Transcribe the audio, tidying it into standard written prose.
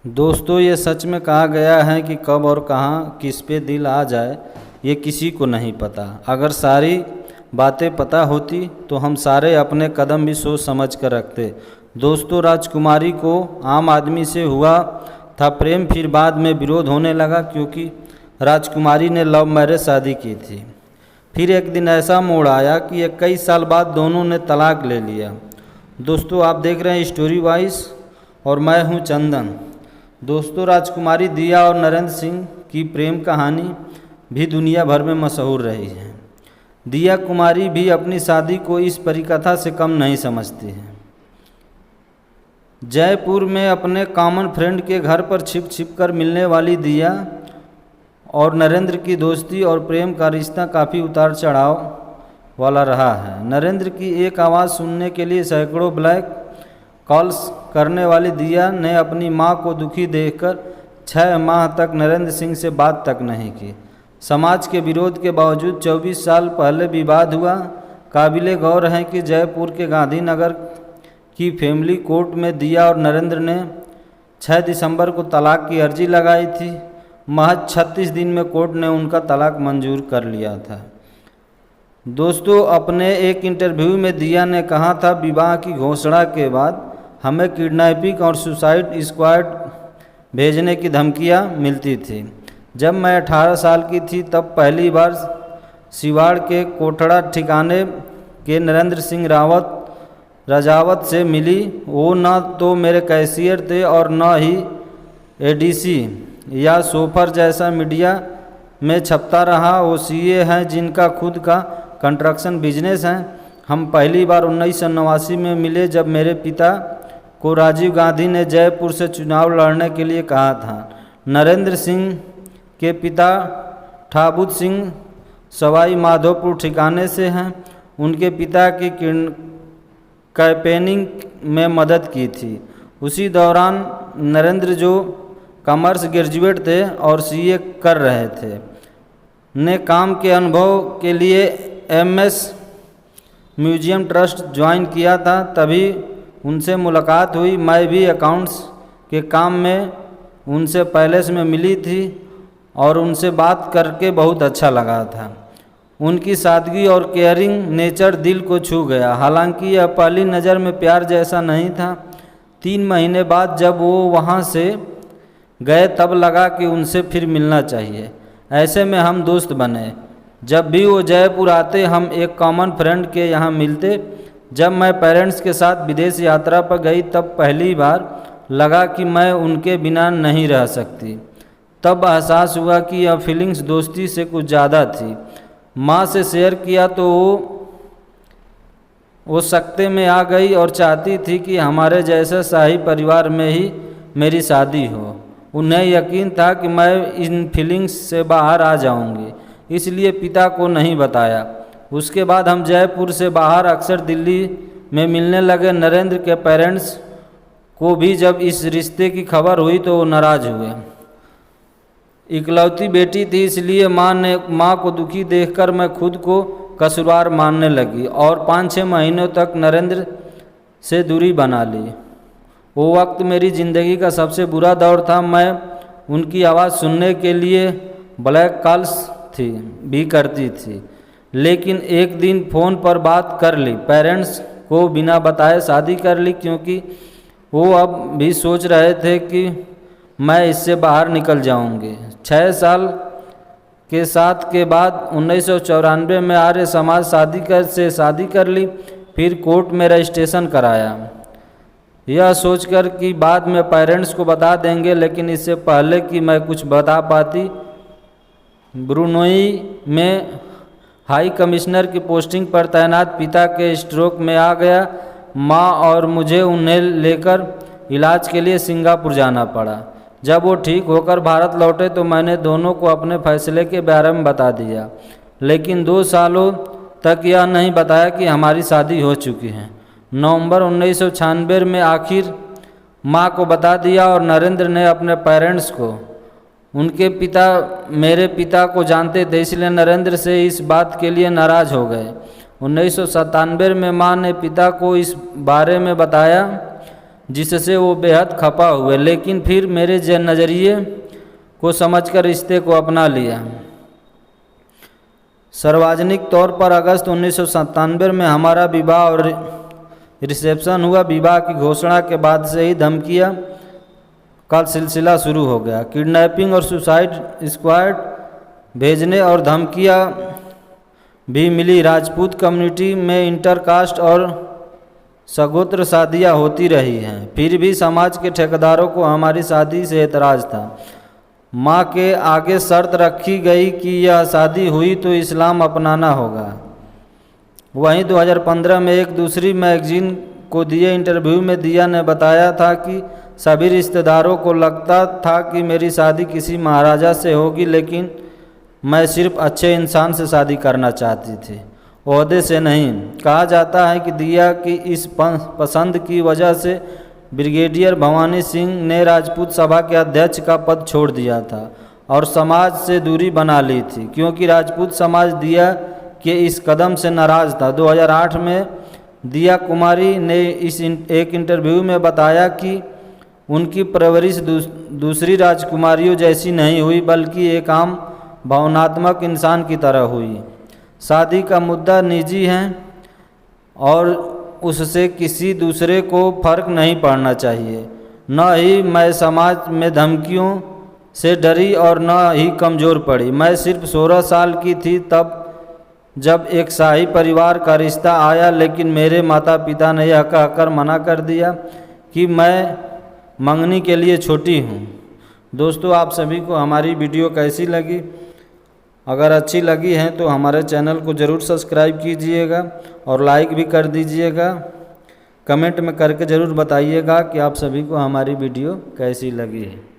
दोस्तों, ये सच में कहा गया है कि कब और कहाँ किस पे दिल आ जाए ये किसी को नहीं पता। अगर सारी बातें पता होती तो हम सारे अपने कदम भी सोच समझ कर रखते। दोस्तों, राजकुमारी को आम आदमी से हुआ था प्रेम, फिर बाद में विरोध होने लगा क्योंकि राजकुमारी ने लव मैरिज शादी की थी। फिर एक दिन ऐसा मोड़ आया कि 21 साल बाद दोनों ने तलाक ले लिया। दोस्तों, आप देख रहे हैं स्टोरी वाइज और मैं हूं चंदन। दोस्तों, राजकुमारी दिया और नरेंद्र सिंह की प्रेम कहानी भी दुनिया भर में मशहूर रही है। दिया कुमारी भी अपनी शादी को इस परिकथा से कम नहीं समझती है। जयपुर में अपने कॉमन फ्रेंड के घर पर छिप छिप कर मिलने वाली दिया और नरेंद्र की दोस्ती और प्रेम का रिश्ता काफ़ी उतार चढ़ाव वाला रहा है। नरेंद्र की एक आवाज़ सुनने के लिए सैकड़ों ब्लैक कॉल्स करने वाली दिया ने अपनी मां को दुखी देखकर 6 माह तक नरेंद्र सिंह से बात तक नहीं की। समाज के विरोध के बावजूद 24 साल पहले विवाद हुआ। काबिले गौर है कि जयपुर के गांधीनगर की फैमिली कोर्ट में दिया और नरेंद्र ने 6 दिसंबर को तलाक की अर्जी लगाई थी। महज 36 दिन में कोर्ट ने उनका तलाक मंजूर कर लिया था। दोस्तों, अपने एक इंटरव्यू में दिया ने कहा था, विवाह की घोषणा के बाद हमें किडनैपिंग और सुसाइड स्क्वाड भेजने की धमकियां मिलती थी। जब मैं 18 साल की थी तब पहली बार सिवाड़ के कोठड़ा ठिकाने के नरेंद्र सिंह रजावत से मिली। वो न तो मेरे कैशियर थे और न ही एडीसी या सोफर जैसा मीडिया में छपता रहा। वो सीए हैं जिनका खुद का कंस्ट्रक्शन बिजनेस है। हम पहली बार 1989 में मिले जब मेरे पिता को राजीव गांधी ने जयपुर से चुनाव लड़ने के लिए कहा था। नरेंद्र सिंह के पिता ठाबुत सिंह सवाई माधोपुर ठिकाने से हैं। उनके पिता की कैंपेनिंग में मदद की थी। उसी दौरान नरेंद्र, जो कॉमर्स ग्रेजुएट थे और सीए कर रहे थे, ने काम के अनुभव के लिए एमएस म्यूजियम ट्रस्ट ज्वाइन किया था। तभी उनसे मुलाकात हुई। मैं भी अकाउंट्स के काम में उनसे पैलेस में मिली थी और उनसे बात करके बहुत अच्छा लगा था। उनकी सादगी और केयरिंग नेचर दिल को छू गया। हालांकि यह पहली नज़र में प्यार जैसा नहीं था। 3 महीने बाद जब वो वहाँ से गए तब लगा कि उनसे फिर मिलना चाहिए। ऐसे में हम दोस्त बने। जब भी वो जयपुर आते हम एक कॉमन फ्रेंड के यहाँ मिलते। जब मैं पेरेंट्स के साथ विदेश यात्रा पर गई तब पहली बार लगा कि मैं उनके बिना नहीं रह सकती। तब एहसास हुआ कि यह फीलिंग्स दोस्ती से कुछ ज़्यादा थी। माँ से शेयर किया तो वो सकते में आ गई और चाहती थी कि हमारे जैसे शाही परिवार में ही मेरी शादी हो। उन्हें यकीन था कि मैं इन फीलिंग्स से बाहर आ जाऊंगी, इसलिए पिता को नहीं बताया। उसके बाद हम जयपुर से बाहर अक्सर दिल्ली में मिलने लगे। नरेंद्र के पेरेंट्स को भी जब इस रिश्ते की खबर हुई तो वो नाराज़ हुए। इकलौती बेटी थी, इसलिए माँ को दुखी देखकर मैं खुद को कसूरवार मानने लगी और 5-6 महीनों तक नरेंद्र से दूरी बना ली। वो वक्त मेरी ज़िंदगी का सबसे बुरा दौर था। मैं उनकी आवाज़ सुनने के लिए ब्लैक कॉल्स भी करती थी, लेकिन एक दिन फ़ोन पर बात कर ली। पेरेंट्स को बिना बताए शादी कर ली क्योंकि वो अब भी सोच रहे थे कि मैं इससे बाहर निकल जाऊंगी। 6 साल के साथ के बाद 1994 में आर्य समाज शादी कर ली। फिर कोर्ट में रजिस्ट्रेशन कराया, यह सोचकर कि बाद में पेरेंट्स को बता देंगे। लेकिन इससे पहले कि मैं कुछ बता पाती, ब्रुनोई में हाई कमिश्नर की पोस्टिंग पर तैनात पिता के स्ट्रोक में आ गया। माँ और मुझे उन्हें लेकर इलाज के लिए सिंगापुर जाना पड़ा। जब वो ठीक होकर भारत लौटे तो मैंने दोनों को अपने फैसले के बारे में बता दिया, लेकिन 2 सालों तक यह नहीं बताया कि हमारी शादी हो चुकी है। नवंबर 1996 में आखिर माँ को बता दिया और नरेंद्र ने अपने पेरेंट्स को। उनके पिता मेरे पिता को जानते थे, इसलिए नरेंद्र से इस बात के लिए नाराज़ हो गए। 1997 में माँ ने पिता को इस बारे में बताया जिससे वो बेहद खपा हुए, लेकिन फिर मेरे नज़रिए को समझकर रिश्ते को अपना लिया। सार्वजनिक तौर पर अगस्त 1997 में हमारा विवाह और रिसेप्शन हुआ। विवाह की घोषणा के बाद से ही धमकियाँ का सिलसिला शुरू हो गया। किडनैपिंग और सुसाइड स्क्वाड भेजने और धमकियाँ भी मिली। राजपूत कम्युनिटी में इंटरकास्ट और सगोत्र शादियाँ होती रही हैं, फिर भी समाज के ठेकेदारों को हमारी शादी से एतराज़ था। माँ के आगे शर्त रखी गई कि यह शादी हुई तो इस्लाम अपनाना होगा। वहीं 2015 में एक दूसरी मैगजीन को दिए इंटरव्यू में दिया ने बताया था कि सभी रिश्तेदारों को लगता था कि मेरी शादी किसी महाराजा से होगी, लेकिन मैं सिर्फ अच्छे इंसान से शादी करना चाहती थी, ओहदे से नहीं। कहा जाता है कि दिया की इस पसंद की वजह से ब्रिगेडियर भवानी सिंह ने राजपूत सभा के अध्यक्ष का पद छोड़ दिया था और समाज से दूरी बना ली थी, क्योंकि राजपूत समाज दिया के इस कदम से नाराज़ था। 2008 में दिया कुमारी ने एक इंटरव्यू में बताया कि उनकी परवरिश दूसरी राजकुमारियों जैसी नहीं हुई, बल्कि एक आम भावनात्मक इंसान की तरह हुई। शादी का मुद्दा निजी है और उससे किसी दूसरे को फर्क नहीं पड़ना चाहिए। न ही मैं समाज में धमकियों से डरी और न ही कमज़ोर पड़ी। मैं सिर्फ 16 साल की थी तब जब एक शाही परिवार का रिश्ता आया, लेकिन मेरे माता पिता ने यह कहकर मना कर दिया कि मैं मंगनी के लिए छोटी हूँ। दोस्तों, आप सभी को हमारी वीडियो कैसी लगी? अगर अच्छी लगी है तो हमारे चैनल को ज़रूर सब्सक्राइब कीजिएगा और लाइक भी कर दीजिएगा। कमेंट में करके ज़रूर बताइएगा कि आप सभी को हमारी वीडियो कैसी लगी है।